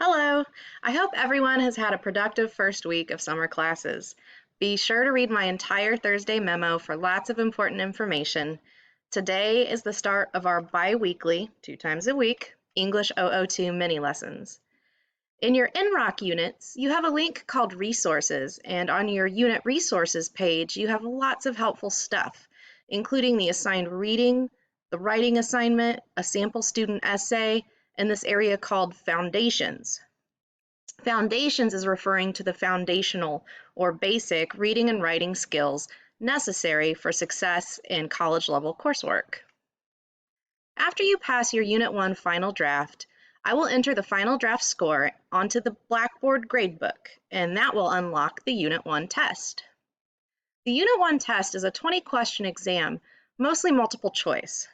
Hello! I hope everyone has had a productive first week of summer classes. Be sure to read my entire Thursday memo for lots of important information. Today is the start of our bi-weekly, 2 times a week, English 002 mini lessons. In your NROC units, you have a link called Resources, and on your Unit Resources page, you have lots of helpful stuff, including the assigned reading, the writing assignment, a sample student essay, and this area called Foundations. Foundations is referring to the foundational or basic reading and writing skills necessary for success in college-level coursework. After you pass your Unit 1 final draft, I will enter the final draft score onto the Blackboard gradebook, and that will unlock the Unit 1 test. The Unit 1 test is a 20-question exam, mostly multiple choice.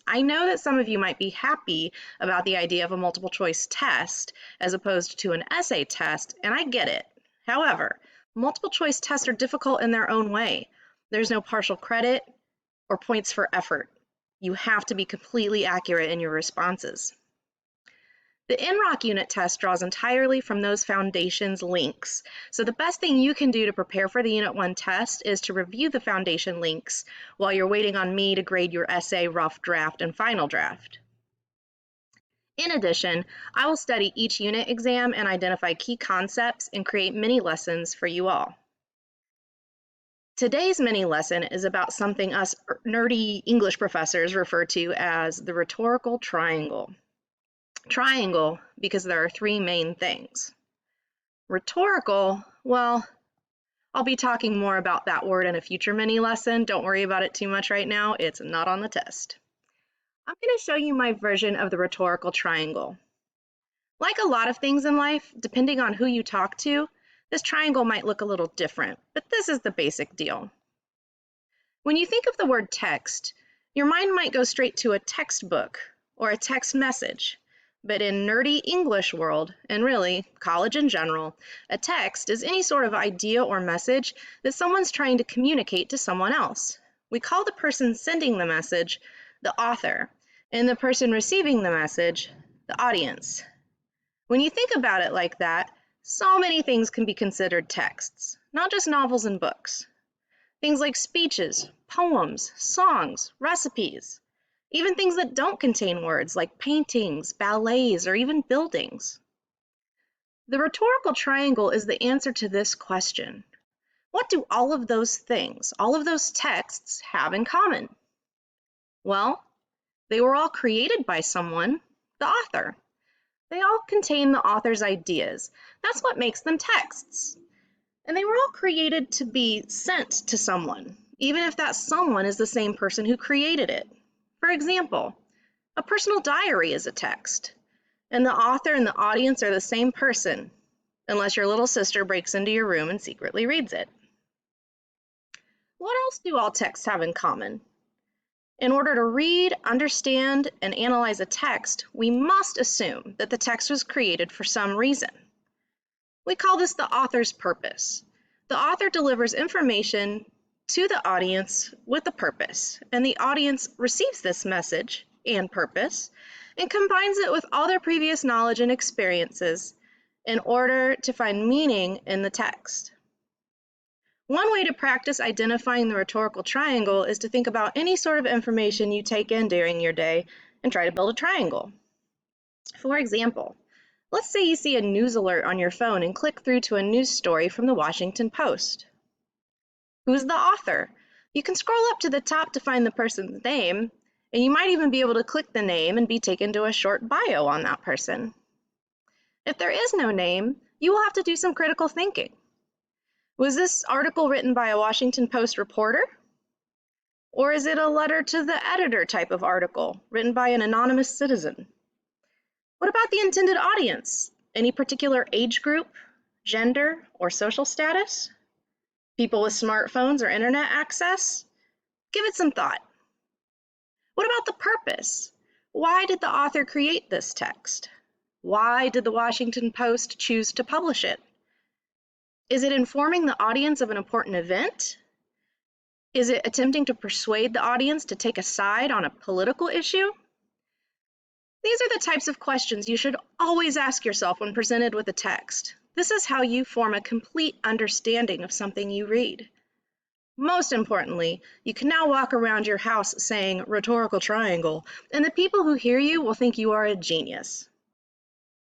I know that some of you might be happy about the idea of a multiple choice test as opposed to an essay test, and I get it. However, multiple choice tests are difficult in their own way. There's no partial credit or points for effort. You have to be completely accurate in your responses. The NROC unit test draws entirely from those foundations links, so the best thing you can do to prepare for the Unit 1 test is to review the foundation links while you're waiting on me to grade your essay, rough draft, and final draft. In addition, I will study each unit exam and identify key concepts and create mini lessons for you all. Today's mini lesson is about something us nerdy English professors refer to as the rhetorical triangle. Triangle because there are 3 main things. Rhetorical, well, I'll be talking more about that word in a future mini lesson. Don't worry about it too much right now. It's not on the test. I'm going to show you my version of the rhetorical triangle. Like a lot of things in life, depending on who you talk to, this triangle might look a little different, but this is the basic deal. When you think of the word text, your mind might go straight to a textbook or a text message. But in nerdy English world, and really college in general, a text is any sort of idea or message that someone's trying to communicate to someone else. We call the person sending the message the author, and the person receiving the message the audience. When you think about it like that, so many things can be considered texts, not just novels and books. Things like speeches, poems, songs, recipes. Even things that don't contain words like paintings, ballets, or even buildings. The rhetorical triangle is the answer to this question. What do all of those things, all of those texts, have in common? Well, they were all created by someone, the author. They all contain the author's ideas. That's what makes them texts. And they were all created to be sent to someone, even if that someone is the same person who created it. For example, a personal diary is a text, and the author and the audience are the same person, unless your little sister breaks into your room and secretly reads it. What else do all texts have in common? In order to read, understand, and analyze a text, we must assume that the text was created for some reason. We call this the author's purpose. The author delivers information to the audience with a purpose, and the audience receives this message and purpose and combines it with all their previous knowledge and experiences in order to find meaning in the text. One way to practice identifying the rhetorical triangle is to think about any sort of information you take in during your day and try to build a triangle. For example, let's say you see a news alert on your phone and click through to a news story from the Washington Post. Who's the author? You can scroll up to the top to find the person's name, and you might even be able to click the name and be taken to a short bio on that person. If there is no name, you will have to do some critical thinking. Was this article written by a Washington Post reporter? Or is it a letter to the editor type of article written by an anonymous citizen? What about the intended audience? Any particular age group, gender, or social status? People with smartphones or internet access? Give it some thought. What about the purpose? Why did the author create this text? Why did the Washington Post choose to publish it? Is it informing the audience of an important event? Is it attempting to persuade the audience to take a side on a political issue? These are the types of questions you should always ask yourself when presented with a text. This is how you form a complete understanding of something you read. Most importantly, you can now walk around your house saying rhetorical triangle, and the people who hear you will think you are a genius.